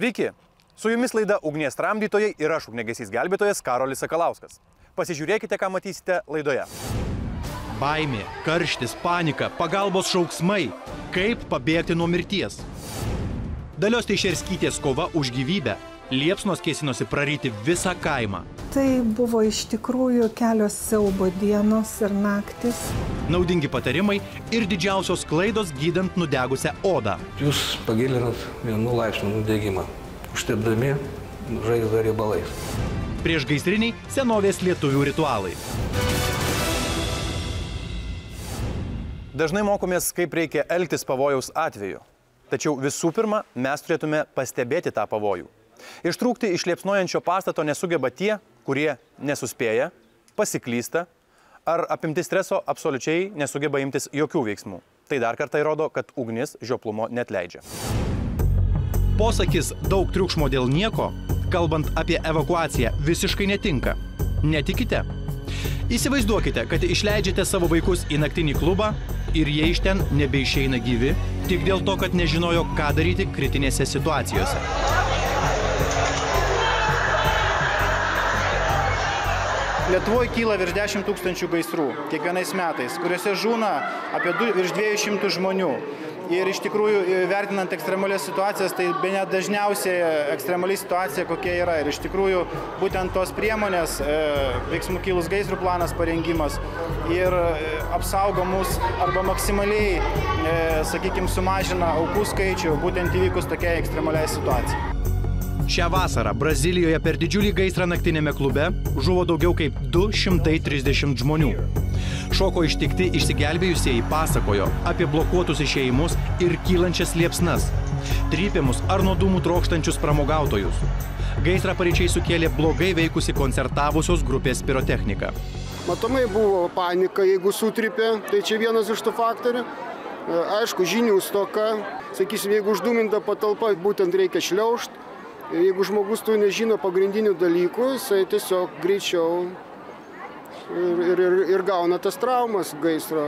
Sveiki, su jumis laida Ugnies tramdytojai ir aš ugniagesys gelbėtojas Karolis Sakalauskas. Pasižiūrėkite, ką matysite laidoje. Baimė, karštis, panika, pagalbos šauksmai. Kaip pabėgti nuo mirties? Dalios Teišerskytės kova už gyvybę. Liepsnos kėsinosi praryti visą kaimą. Tai buvo iš tikrųjų kelios siaubo dienos ir naktis. Naudingi patarimai ir didžiausios klaidos gydant nudegusią odą. Jūs pagilinat 1 laipsnių nudegimą, užtepdami žaizdą riebalais. Priešgaisriniai senovės lietuvių ritualai. Dažnai mokomės, kaip reikia elgtis pavojaus atveju. Tačiau visų pirma, mes turėtume pastebėti tą pavojų. Ištrūkti iš liepsnojančio pastato nesugeba tie, kurie nesuspėja, pasiklysta ar apimti streso absoliučiai nesugeba imtis jokių veiksmų. Tai dar kartą įrodo, kad ugnis žioplumo neatleidžia. Posakis daug triukšmo dėl nieko, kalbant apie evakuaciją, visiškai netinka. Netikite? Įsivaizduokite, kad išleidžiate savo vaikus į naktinį klubą ir jie iš ten nebeišeina gyvi, tik dėl to, kad nežinojo, ką daryti kritinėse situacijose. Lietuvoje kyla virš 10 000 gaisrų kiekvienais metais, kuriuose žūna apie virš 200 žmonių. Ir iš tikrųjų, vertinant ekstremalias situacijas, tai bene dažniausiai ekstremali situacija kokia yra. Ir iš tikrųjų, būtent tos priemonės, veiksmų kilus gaisrų planas parengimas ir apsaugo mus arba maksimaliai, sakykime, sumažina aukų skaičių, būtent įvykus tokiai ekstremaliai situacijai. Šią vasarą Brazilijoje per didžiulį gaisrą naktinėme klube žuvo daugiau kaip 230 žmonių. Šoko ištikti išsigelbėjusieji pasakojo apie blokuotus išėjimus ir kylančias liepsnas, trypiamus ar nuo dūmų trokštančius pramogautojus. Gaisrą paryčiai sukėlė blogai veikusi koncertavusios grupės pirotechnika. Matomai buvo panika, jeigu sutrypė, tai čia vienas iš tų faktorių. Aišku, žinių stoka, sakysim, jeigu uždūminta patalpa, būtent reikia šliaužti. Jeigu žmogus tu nežino pagrindinių dalykų, jisai tiesiog greičiau ir gauna tas traumas gaisro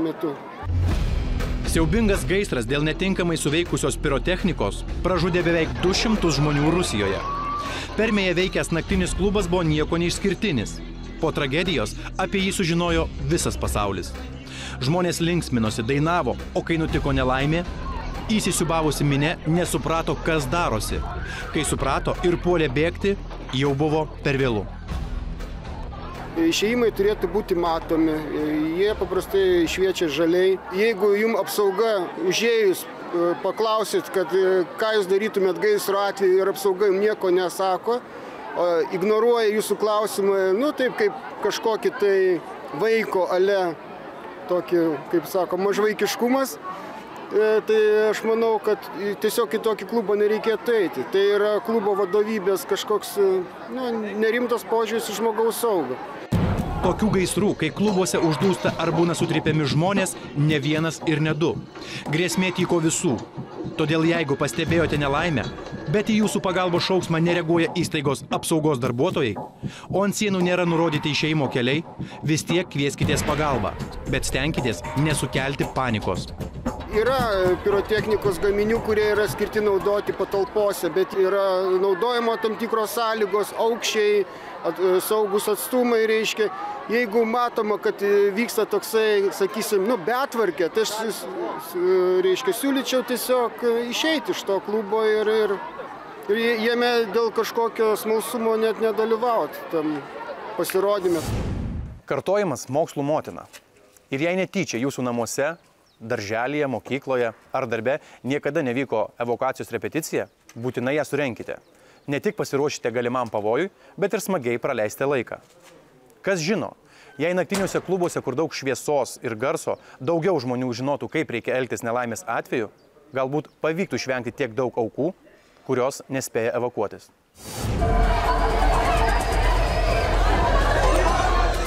metu. Siaubingas gaisras dėl netinkamai suveikusios pirotechnikos pražudė beveik 200 žmonių Rusijoje. Permėje veikęs naktinis klubas buvo nieko neišskirtinis. Po tragedijos apie jį sužinojo visas pasaulis. Žmonės linksminosi, dainavo, o kai nutiko nelaimė, įsisiubavusi minia nesuprato, kas darosi. Kai suprato ir puolė bėgti, jau buvo per vėlu. Išėjimai turėtų būti matomi, jie paprastai šviečia žaliai. Jeigu jums apsauga užėjus paklausit, kad ką jūs darytumėt gaisro atveju ir apsauga jums nieko nesako, ignoruoja jūsų klausimą, taip kaip kažkokį tai vaiko ale, tokį, kaip sako, mažvaikiškumas. Tai aš manau, kad tiesiog į tokį klubą nereikėtų eiti. Tai yra klubo vadovybės kažkoks nerimtas požiūris į žmogaus saugą. Tokių gaisrų, kai klubuose uždūsta ar būna sutrypiami žmonės, ne vienas ir ne du. Grėsmė tyko visų. Todėl jeigu pastebėjote nelaimę, bet į jūsų pagalbos šauksmą nereaguoja įstaigos apsaugos darbuotojai, o ant sienų nėra nurodyti išėjimo keliai, vis tiek kvieskitės pagalbą, bet stenkitės nesukelti panikos. Yra pirotechnikos gaminių, kurie yra skirti naudoti patalpose, bet yra naudojama tam tikros sąlygos, aukščiai, saugus atstumai, reiškia. Jeigu matoma, kad vyksta toksai, sakysim, betvarkė, tai aš, reiškia, siūlyčiau tiesiog išeiti iš to klubo ir jame dėl kažkokio smalsumo net nedalyvauti tam pasirodymė. Kartojimas mokslų motina. Ir jei netyčia jūsų namuose, darželyje, mokykloje ar darbe niekada nevyko evakuacijos repeticija, būtinai ją surenkite. Ne tik pasiruošite galimam pavojui, bet ir smagiai praleisite laiką. Kas žino, jei naktiniuose klubuose, kur daug šviesos ir garso, daugiau žmonių žinotų, kaip reikia elgtis nelaimės atveju, galbūt pavyktų išvengti tiek daug aukų, kurios nespėja evakuotis.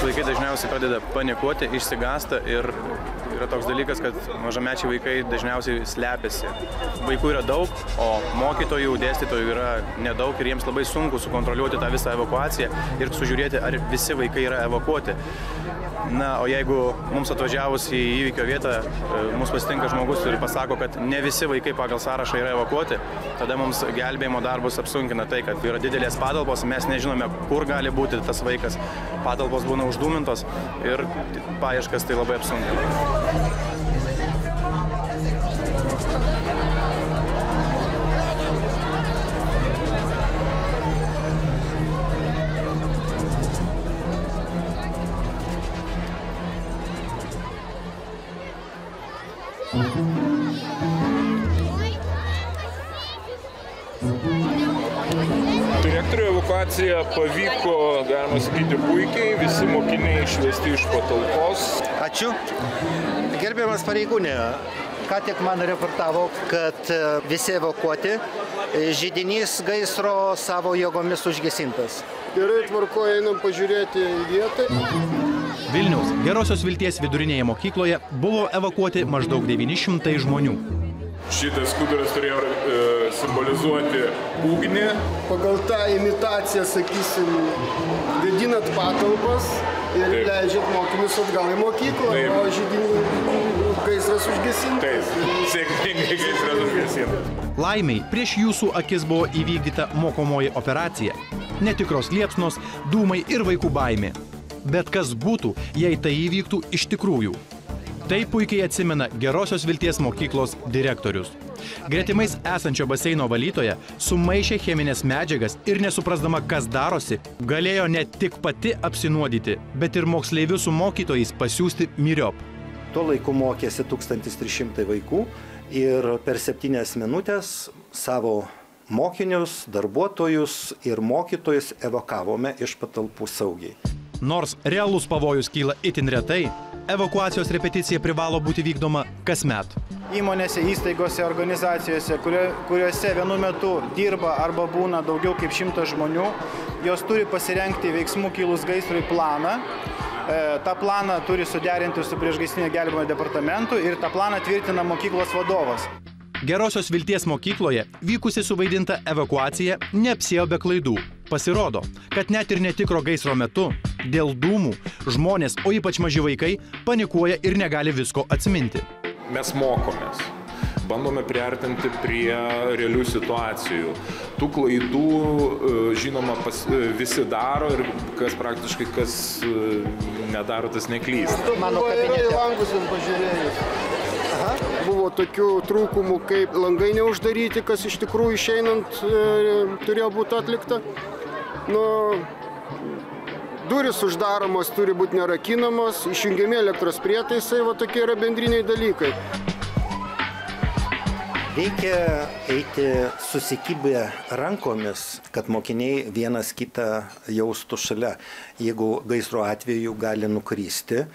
Vaikai dažniausiai pradeda panikuoti, išsigąsta ir yra toks dalykas, kad mažamečiai vaikai dažniausiai slepiasi. Vaikų yra daug, o mokytojų, dėstytojų yra nedaug ir jiems labai sunku sukontroliuoti tą visą evakuaciją ir sužiūrėti, ar visi vaikai yra evakuoti. Na, o jeigu mums atvažiavus į įvykio vietą, mums pasitinka žmogus ir pasako, kad ne visi vaikai pagal sąrašą yra evakuoti, tada mums gelbėjimo darbus apsunkina tai, kad yra didelės patalpos, mes nežinome, kur gali būti tas vaikas, patalpos būna uždūmintos ir paieškas tai labai apsunkina. Direktorių evakuacija pavyko, galima sakyti, puikiai, visi mokiniai išvesti iš patalpos. Ačiū. Gerbiamas pareigūnė, ką tik man reportavo, kad visi evakuoti, židinys gaisro savo jėgomis užgesintas. Gerai, tvarkoje, einam pažiūrėti į vietą. Vilniaus Gerosios Vilties vidurinėje mokykloje buvo evakuoti maždaug 900 žmonių. Šitas skuduras turėjo simbolizuoti ugnį. Pagal tą imitaciją, sakysim, vedinat patalpas ir leidžiat mokinius atgal į mokyklą, o židinį gaisras užgesintas. Taip, sėkmingai gaisras užgesintas. Laimiai, prieš jūsų akis buvo įvykdyta mokomoji operacija. Netikros liepsnos, dūmai ir vaikų baimė. Bet kas būtų, jei tai įvyktų iš tikrųjų? Tai puikiai atsimena Gerosios Vilties mokyklos direktorius. Gretimais esančio baseino valytoja sumaišė cheminės medžiagas ir nesuprasdama, kas darosi, galėjo ne tik pati apsinuodyti, bet ir moksleivius su mokytojais pasiųsti myriop. Tuo laiku mokėsi 1300 vaikų ir per 7 minutės savo mokinius, darbuotojus ir mokytojus evakavome iš patalpų saugiai. Nors realus pavojus kyla itin retai, evakuacijos repeticija privalo būti vykdoma kasmet. Įmonėse, įstaigose, organizacijose, kuriuose vienu metu dirba arba būna daugiau kaip 100 žmonių, jos turi pasirengti veiksmų kilus gaisrui planą. Ta planą turi suderinti su priešgaisrinio gelbėjimo departamentu ir tą planą tvirtina mokyklos vadovas. Gerosios Vilties mokykloje vykusi suvaidinta evakuacija neapsėjo be klaidų. Pasirodo, kad net ir netikro gaisro metu, dėl dūmų, žmonės, o ypač maži vaikai, panikuoja ir negali visko atsiminti. Mes mokomės, bandome priartinti prie realių situacijų. Tų klaidų, žinoma, visi daro ir kas praktiškai, kas nedaro, tas neklysta. Mano kabinete. Į langus jums pažiūrėjus. Buvo tokių trūkumų, kaip langai neuždaryti, kas iš tikrųjų išeinant turėjo būti atlikta. Durys uždaromos, turi būti nerakinamos, išjungiami elektros prietaisai, va tokie yra bendriniai dalykai. Reikia eiti susikibę rankomis, kad mokiniai vienas kitą jaustų šalia. Jeigu gaisro atveju gali nukristi,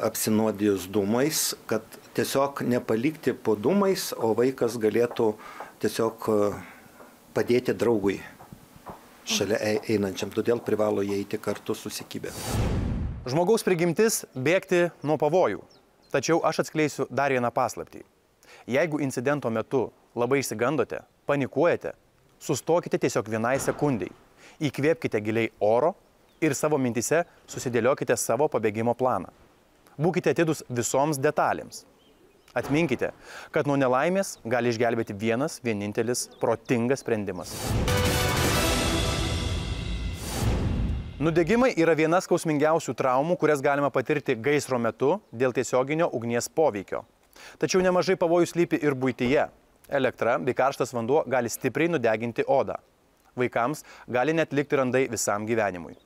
apsinuodijus dūmais, kad tiesiog nepalikti po dūmais, o vaikas galėtų tiesiog padėti draugui šalia einančiam. Todėl privalo eiti kartu susikibę. Žmogaus prigimtis bėgti nuo pavojų. Tačiau aš atskleisiu dar vieną paslaptį. Jeigu incidento metu labai išsigandote, panikuojate, sustokite tiesiog vienai sekundai. Įkvėpkite giliai oro ir savo mintise susidėliokite savo pabėgimo planą. Būkite atidūs visoms detalėms. Atminkite, kad nuo nelaimės gali išgelbėti vienintelis protingas sprendimas. Nudegimai yra viena skausmingiausių traumų, kurias galima patirti gaisro metu dėl tiesioginio ugnies poveikio. Tačiau nemažai pavojų slypi ir buityje. Elektra bei karštas vanduo gali stipriai nudeginti odą. Vaikams gali net likti randai visam gyvenimui.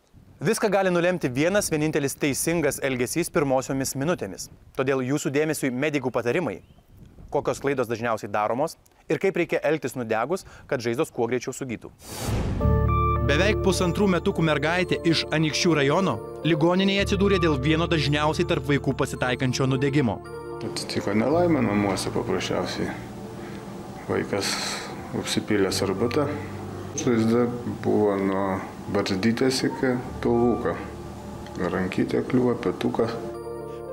Viską gali nulemti vienintelis teisingas elgesys pirmosiomis minutėmis. Todėl jūsų dėmesiui medikų patarimai, kokios klaidos dažniausiai daromos ir kaip reikia elgtis nudegus, kad žaizdos kuo greičiau sugytų. Beveik 1,5 metukų mergaitė iš Anykščių rajono ligoninėje atsidūrė dėl vieno dažniausiai tarp vaikų pasitaikančio nudegimo. Atsitiko nelaimė namuose paprasčiausiai. Vaikas užsipylęs arbatą. Žaizda buvo nuo barzdytės iki pilvuko. Rankytė kliuvo, petukas.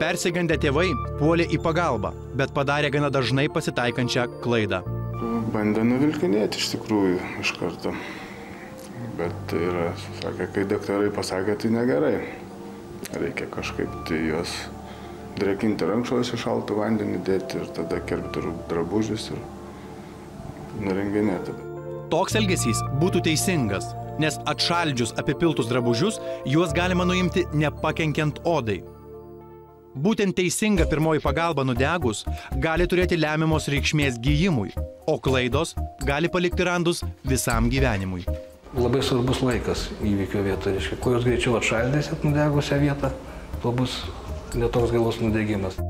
Persigandę tėvai puolė į pagalbą, bet padarė gana dažnai pasitaikančią klaidą. Bandė nuvilkinėti iš tikrųjų iš karto. Bet tai yra, sakė, kai daktarai pasakė, tai negerai. reikia kažkaip tai juos drėkinti rankšluostį į šaltą vandenį, dėti ir tada kirpti drabužius ir nurenginėti. Toks elgesys būtų teisingas, nes atšaldžius apipiltus drabužius, juos galima nuimti nepakenkiant odai. Būtent teisinga pirmoji pagalba nudegus gali turėti lemiamos reikšmės gijimui, o klaidos gali palikti randus visam gyvenimui. Labai svarbus laikas įvykio vietoje. Reiškia, kuo jūs greičiau atšaldėsit nudegusią vietą, tuo bus netoks gilus nudegimas.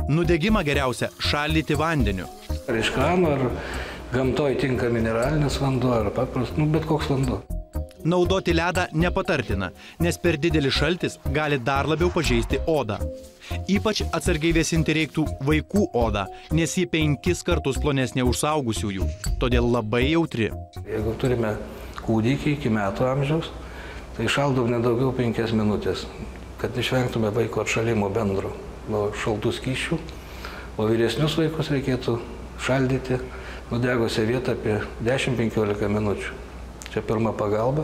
Nudegimą geriausia šaldyti vandeniu. Iš krano ar gamtoje tinka mineralinis vanduo ar bet koks vanduo. Naudoti ledą nepatartina, nes per didelis šaltis gali dar labiau pažeisti odą. Ypač atsargiai vėsinti reiktų vaikų odą, nes ji 5 kartus plonesnė už suaugusiųjų, todėl labai jautri. Jeigu turime kūdikį iki metų amžiaus, tai šaldom nedaugiau 5 minutės, kad išvengtume vaiko atšalimo bendro nuo šaltų skysčių, o vyresnius vaikus reikėtų šaldyti nudegusią vietą apie 10-15 minučių. Čia pirma pagalba,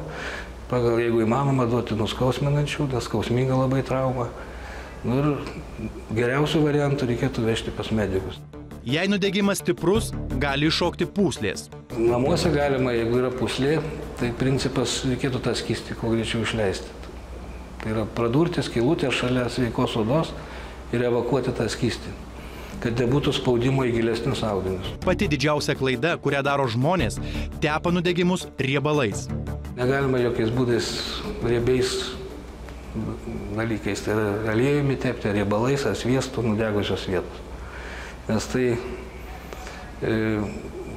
jeigu įmanoma duoti nuskausminančių, nes skausminga labai trauma. Ir geriausių variantų reikėtų vežti pas medikus. Jei nudegimas stiprus, gali iššokti pūslės. Namuose galima, jeigu yra pūslė, tai principas reikėtų tą skystį kuo greičiau išleisti. Tai yra pradurti skylutę šalia sveikos odos ir evakuoti tą skystį, kad nebūtų spaudimo į gilesnius audinius. Pati didžiausia klaida, kurią daro žmonės, tepa nudegimus riebalais. Negalima jokiais būdais riebiais dalykais, tai yra aliejumi tepti riebalais ar sviestu nudegusios vietos. Nes tai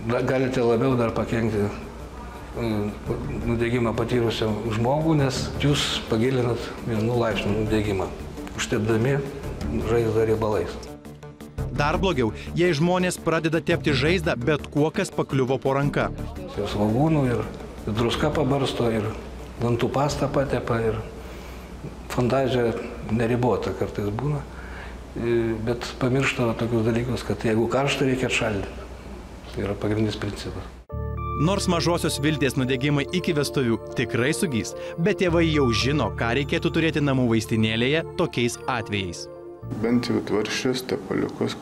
galite labiau dar pakenkti nudegimą patyrusiam žmogų, nes jūs pagilinat 1 laipsnių nudegimą, užtepdami žaizdą riebalais. Dar blogiau, jei žmonės pradeda tepti žaizdą bet kuo, kas pakliuvo po ranka. Svogūnų ir druska pabarsto, ir dantų pastą patepa, ir fantazija neribota kartais būna, bet pamiršta tokius dalykus, kad jeigu karšta, reikia atšaldyti. Tai yra pagrindinis principas. Nors mažosios vilties nudegimai iki vestuvių tikrai sugys, bet tėvai jau žino, ką reikėtų turėti namų vaistinėlėje tokiais atvejais. Bent jau tvarščius, tepaliukus,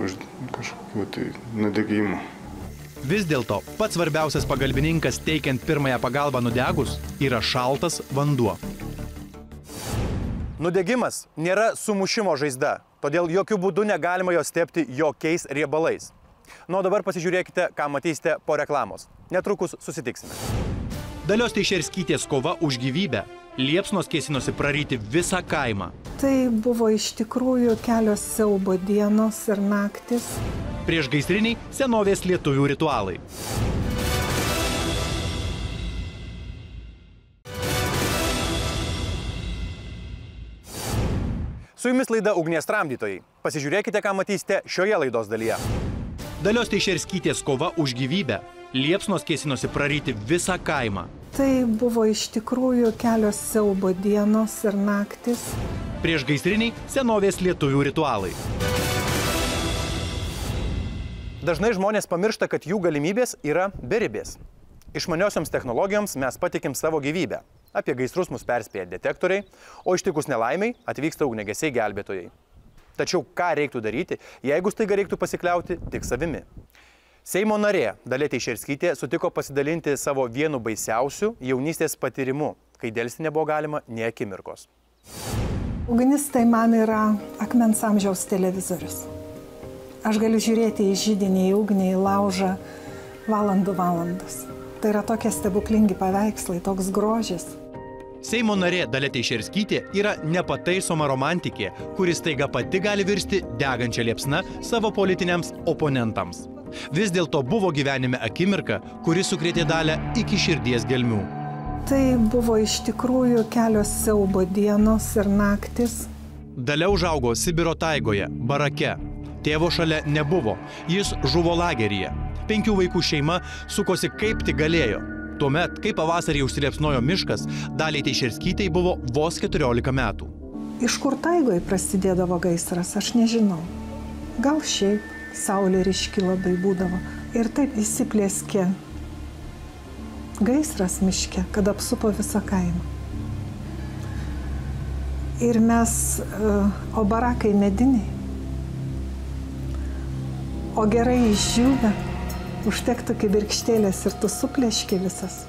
už kažkokių tai nudegimų. Vis dėlto, pats svarbiausias pagalbininkas teikiant pirmąją pagalbą nudegus yra šaltas vanduo. Nudegimas nėra sumušimo žaizda, todėl jokių būdų negalima jos tepti jokiais riebalais. Nu, o dabar pasižiūrėkite, ką matysite po reklamos. Netrukus susitiksime. Dalios Teišerskytės kova už gyvybę. Liepsnos kėsinosi praryti visą kaimą. Tai buvo iš tikrųjų kelios siaubo dienos ir naktis. Priešgaisriniai senovės lietuvių ritualai. Su jumis laida Ugnies tramdytojai. Pasižiūrėkite, ką matysite šioje laidos dalyje. Dalios Teišerskytės kova už gyvybę. Liepsnos kėsinosi praryti visą kaimą. Tai buvo iš tikrųjų kelios siaubo dienos ir naktis. Priešgaisriniai senovės lietuvių ritualai. Dažnai žmonės pamiršta, kad jų galimybės yra beribės. Išmaniosioms technologijoms mes patikim savo gyvybę. Apie gaisrus mus perspėja detektoriai, o ištikus nelaimiai atvyksta ugniagesiai gelbėtojai. Tačiau ką reiktų daryti, jeigu staiga reiktų pasikliauti tik savimi? Seimo narė Dalia Teišerskytė sutiko pasidalinti savo vienu baisiausių jaunystės patyrimu, kai delsti nebuvo galima nė akimirkos. Ugnis tai man yra akmens amžiaus televizorius. Aš galiu žiūrėti į židinį, į ugnį, į laužą valandus. Tai yra tokie stebuklingi paveikslai, toks grožis. Seimo narė Dalia Teišerskytė yra nepataisoma romantikė, kuris taiga pati gali virsti degančią liepsną savo politiniams oponentams. Vis dėlto buvo gyvenime akimirka, kuri sukrėtė Dalią iki širdies gelmių. Tai buvo iš tikrųjų kelios siaubo dienos ir naktis. Dalia užaugo Sibiro taigoje, barake. Tėvo šalia nebuvo, jis žuvo lageryje. 5 vaikų šeima sukosi kaip tik galėjo. Tuomet, kai pavasarį užsiliepsnojo miškas, Daliai Teišerskytei buvo vos 14 metų. Iš kur taigoje prasidėdavo gaisras, aš nežinau. Gal šiaip, saulė ryški labai būdavo. Ir taip įsiplėskė gaisras miške, kad apsupo visą kaimą. Ir mes, o barakai mediniai, o gerai išdžiūvę, užtektų kibirkštėlės ir tu supleški visas.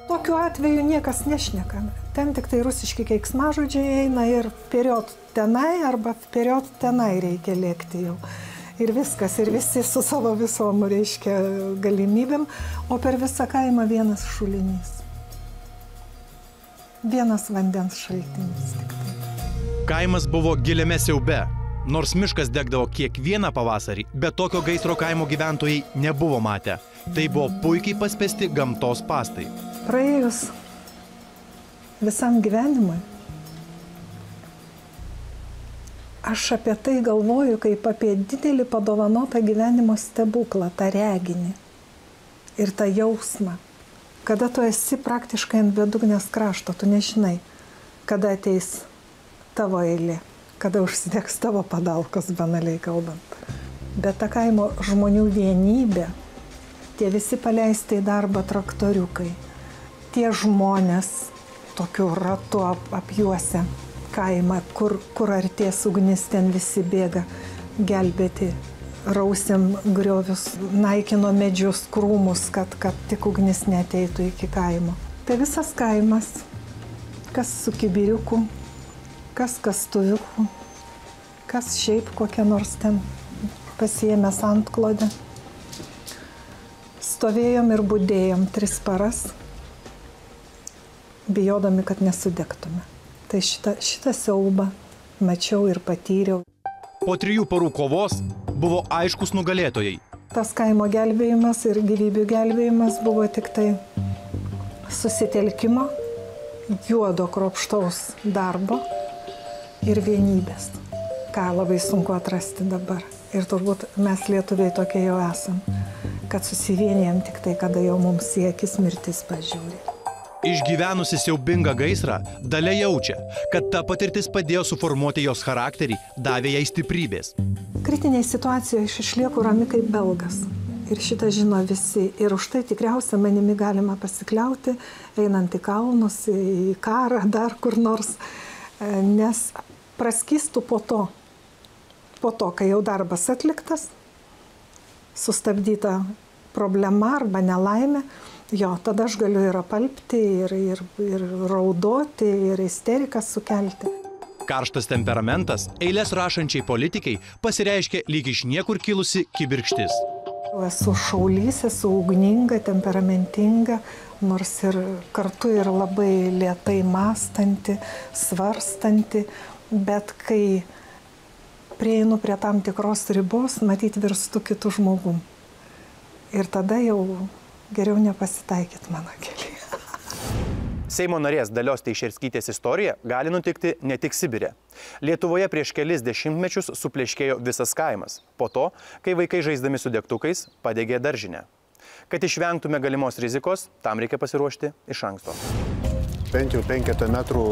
Tokiu atveju niekas nešneka. Ten tik tai rusiški keiksmažodžiai eina ir period tenai arba period tenai reikia lėkti jau. Ir viskas, ir visi su savo visom, reiškia, galimybėm, o per visą kaimą vienas šulinys. Vienas vandens šaltinis tik tai. Kaimas buvo giliame siaube. Nors miškas degdavo kiekvieną pavasarį, bet tokio gaisro kaimo gyventojai nebuvo matę. Tai buvo puikiai paspęsti gamtos spąstai. Praėjus visam gyvenimui, aš apie tai galvoju kaip apie didelį padovanotą gyvenimo stebuklą, tą reginį ir tą jausmą. Kada tu esi praktiškai ant bedugnės krašto, tu nežinai, kada ateis tavo eilė, kada užsidegs tavo padalkos, banaliai kalbant. Bet ta kaimo žmonių vienybė, tie visi paleisti į darbą traktoriukai, tie žmonės tokiu ratu apjuose kaimą, kur arties ugnis, ten visi bėga gelbėti. Rausėm griovius, naikino medžius, krūmus, kad tik ugnis neateitų iki kaimo. Tai visas kaimas, kas su kibiriuku, kas kastuviuku, kas šiaip kokia nors ten pasiėmęs antklodę. Stovėjom ir budėjom 3 paras, bijodami, kad nesudegtume. Tai šitą siaubą mačiau ir patyriau. Po 3 parų kovos buvo aiškus nugalėtojai. Tas kaimo gelbėjimas ir gyvybių gelbėjimas buvo tik tai susitelkimo, juodo kruopštaus darbo ir vienybės, ką labai sunku atrasti dabar. Ir turbūt mes lietuviai tokie jau esam, kad susivienijam tik tai, kada jau mums į akis mirtis pažiūri. Išgyvenusi siaubingą gaisrą, Dalia jaučia, kad ta patirtis padėjo suformuoti jos charakterį, davė jai stiprybės. Kritiniai situacijoje aš išlieku rami kaip belgas. Ir šitą žino visi. Ir už tai tikriausiai manimi galima pasikliauti, einant į kalnus, į karą, dar kur nors. Nes praskystų po to, kai jau darbas atliktas, sustabdyta problema arba nelaimė, jo, tada aš galiu ir apalpti, ir raudoti, ir isteriką sukelti. Karštas temperamentas eilės rašančiai politikai pasireiškia lyg iš niekur kilusi kibirkštis. Esu šaulys, esu ugninga, temperamentinga, nors ir kartu ir labai lėtai mąstanti, svarstanti, bet kai prieinu prie tam tikros ribos, matyt virstu kitų žmogum. Ir tada jau geriau nepasitaikyt mano kelyje. Seimo narės Dalios Teišerskytės istorija gali nutikti ne tik Sibire. Lietuvoje prieš kelis dešimtmečius supleškėjo visas kaimas. Po to, kai vaikai žaisdami su degtukais padegė daržinę. Kad išvengtume galimos rizikos, tam reikia pasiruošti iš anksto. Bent jau 5 metrų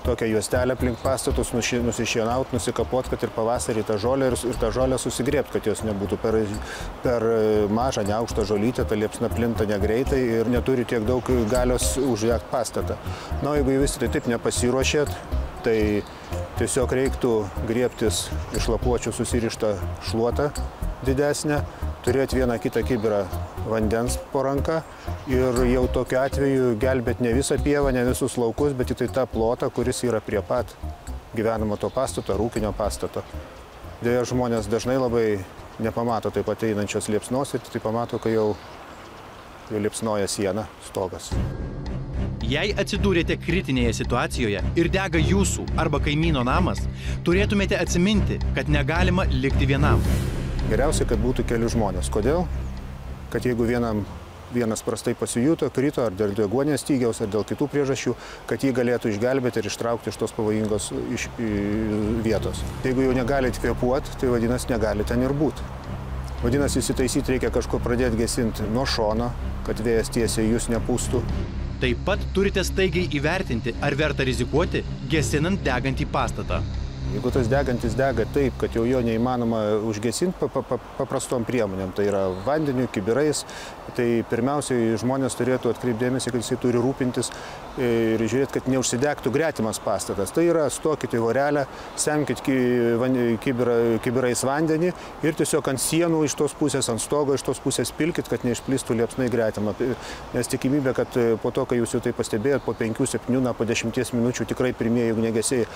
tokią juostelę aplink pastatus nusišienaut, nusikapot, kad ir pavasarį tą žolę ir tą žolę susigrėbt, kad jos nebūtų per mažą, neaukštą žolytę, ta liepsna plinta negreitai ir neturi tiek daug galios uždegt pastatą. Na, jeigu jūs tai taip nepasiruošėt, tai tiesiog reiktų griebtis iš lapuočių susirištą šluotą didesnę, turėti vieną kitą kibirą vandens po ranka ir jau tokiu atveju gelbėt ne visą pievą, ne visus laukus, bet tik tai tą plotą, kuris yra prie pat gyvenamo to pastato, ūkinio pastato. Deja, žmonės dažnai labai nepamato taip ateinančios liepsnos ir tai pamato, kai jau liepsnoja siena, stogas. Jei atsidūrėte kritinėje situacijoje ir dega jūsų arba kaimyno namas, turėtumėte atsiminti, kad negalima likti vienam. Geriausia, kad būtų keli žmonės. Kodėl? Kad jeigu vienas prastai pasijuto, krito ar dėl deguonies stygiaus, ar dėl kitų priežasčių, kad jį galėtų išgelbėti ir ištraukti iš tos pavojingos vietos. Jeigu jau negalite kvėpuoti, tai vadinasi, negali ten ir būti. Vadinasi, įsitaisyti reikia kažko pradėti gesinti nuo šono, kad vėjas tiesiai jūs nepūstų. Taip pat turite staigiai įvertinti, ar verta rizikuoti, gesinant degantį pastatą. Jeigu tas degantis dega taip, kad jau jo neįmanoma užgesinti paprastom priemonėm, tai yra vandeniu, kibirais, tai pirmiausiai žmonės turėtų atkreipdėmėsi, kad jisai turi rūpintis ir žiūrėti, kad neužsidegtų gretimas pastatas. Tai yra, stokite į vorelę, semkit kibirais vandenį ir tiesiog ant sienų iš tos pusės, ant stogo iš tos pusės pilkit, kad neišplistų liepsnai gretimą. Nes tikimybė, kad po to, kai jūs jau tai pastebėjot, po 5-7, po 10 minučių tikrai pirmieji ugniagesiai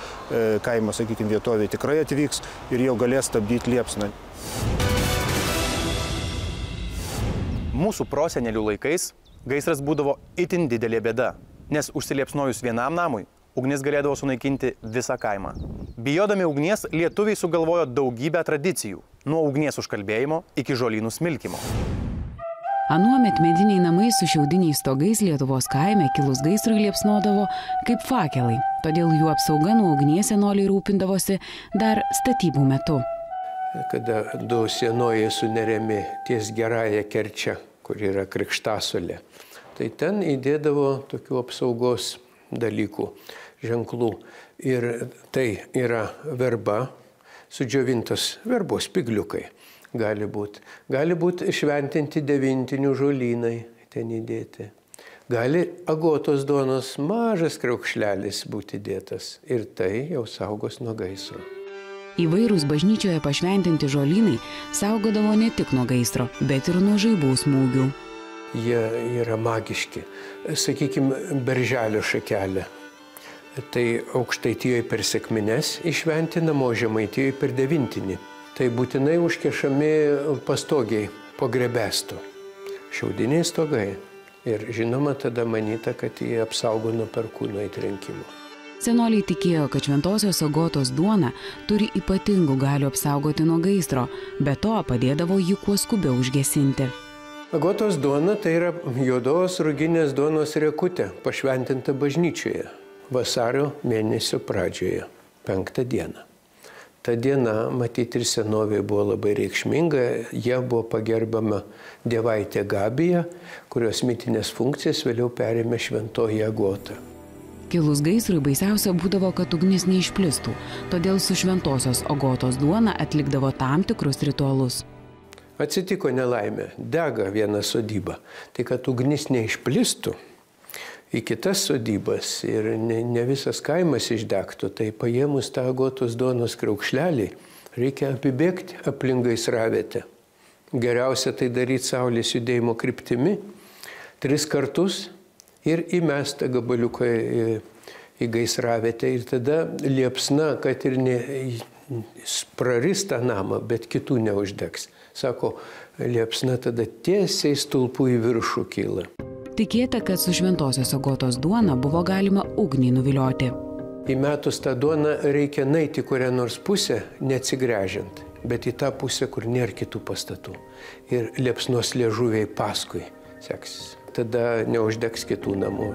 kaimo, sakykime, vietovėje tikrai atvyks ir jau galės stabdyti liepsną. Mūsų prosenelių laikais gaisras būdavo itin didelė bėda, nes užsiliepsnojus vienam namui, ugnis galėdavo sunaikinti visą kaimą. Bijodami ugnies, lietuviai sugalvojo daugybę tradicijų, nuo ugnies užkalbėjimo iki žolynų smilkymo. Anuomet mediniai namai su šiaudiniais stogais Lietuvos kaime kilus gaisrui liepsnodavo kaip fakelai, todėl jų apsauga nuo ugnies senoliai rūpindavosi dar statybų metu. Kada du senojai suneriami ties Gerąja Kerčia, kur yra Krikštasolė, tai ten įdėdavo tokių apsaugos dalykų, ženklų. Ir tai yra verba, sudžiovintos verbos spigliukai. Gali būti šventinti devintinių žolynai ten įdėti. Gali agotos duonos mažas kriaukšlelis būti dėtas ir tai jau saugos nuo gaisro. Įvairūs bažnyčioje pašventinti žolynai saugodavo ne tik nuo gaisro, bet ir nuo žaibų smūgių. Jie yra magiški. Sakykime, berželio šakelė. Tai Aukštaitijoje per sekmines išventinama, o Žemaitijoje per devintinį. Tai būtinai užkešami pastogiai po grebestu. Šiaudiniai stogai. Ir žinoma, tada manyta, kad jie apsaugo nuo perkūno įtrenkimo. Senoliai tikėjo, kad šventosios Agotos duona turi ypatingų galių apsaugoti nuo gaisro, be to padėdavo jį kuo skubiau užgesinti. Agotos duona tai yra juodos ruginės duonos riekutė, pašventinta bažnyčioje, vasario mėnesio pradžioje, 5 dieną. Ta diena, matyti, ir senovėje buvo labai reikšminga, jie buvo pagerbama dievaitė Gabija, kurios mitinės funkcijas vėliau perėmė šventoji Agota. Kilus gaisrui baisiausia būdavo, kad ugnis neišplistų, todėl su šventosios Agotos duona atlikdavo tam tikrus ritualus. Atsitiko nelaimė, dega viena sodyba, tai kad ugnis neišplistų į kitas sodybas ir ne visas kaimas išdegtų, tai paėmus tą Agotos duonos kriaukšlelį reikia apibėgti aplink gaisravietę. Geriausia tai daryti saulės judėjimo kryptimi 3 kartus ir įmestą gabaliuką į gaisravietę ir tada liepsna, kad ir praris tą namą, bet kitų neuždegs. Sako, liepsna tada tiesiai stulpų į viršų kyla. Tikėta, kad su šventosios Agotos duona buvo galima ugnį nuvilioti. Įmetus tą duoną reikia nueiti kurią nors pusę, neatsigręžiant, bet į tą pusę, kur nėra kitų pastatų. Ir liepsnos liežuviai paskui seksis. Tada neuždegs kitų namų.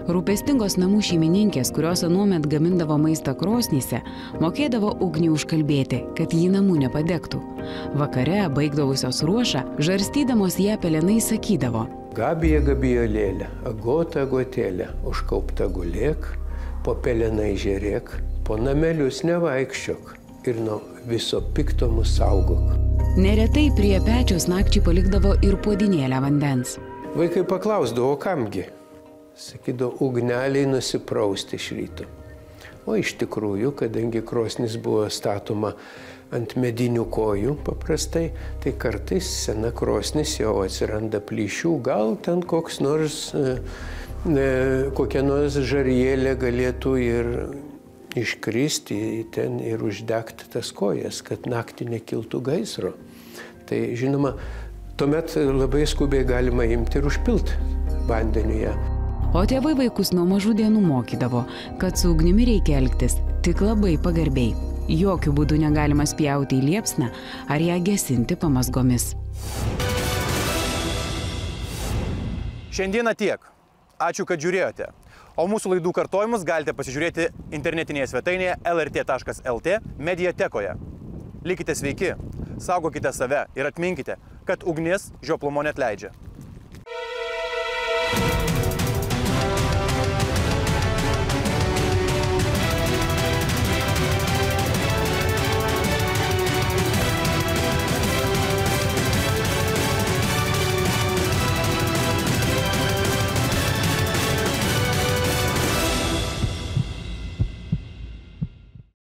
Rūpestingos namų šeimininkės, kurios anuomet gamindavo maistą krosnyse, mokėdavo ugnį užkalbėti, kad jį namų nepadegtų. Vakare, baigdavusios ruošą, žarstydamos ją pelenai sakydavo: Gabija, gabijolėlė, Agota, agotėlė, užkaupta gulėk, po pelenai žiūrėk, po namelius nevaikščiok ir nuo viso pikto mus saugok. Neretai prie pečiaus nakčiai palikdavo ir puodinėlę vandens. Vaikai paklausdavo, kamgi? Sakydavo, ugneliai nusiprausti iš ryto. O iš tikrųjų, kadangi krosnis buvo statoma ant medinių kojų paprastai, tai kartais sena krosnis jau atsiranda plyšių, gal ten koks nors, kokia nors žarjelė galėtų ir iškristi ten ir uždegti tas kojas, kad naktį nekiltų gaisro. Tai žinoma, tuomet labai skubiai galima imti ir užpilti vandeniuje. O tėvai vaikus nuo mažų dienų mokydavo, kad su ugnimi reikia elgtis tik labai pagarbiai. Jokių būdų negalima spjauti į liepsną ar ją gesinti pamazgomis. Šiandieną tiek. Ačiū, kad žiūrėjote. O mūsų laidų kartojimus galite pasižiūrėti internetinėje svetainėje lrt.lt mediatekoje. Likite sveiki, saugokite save ir atminkite, kad ugnis žioplumo neatleidžia.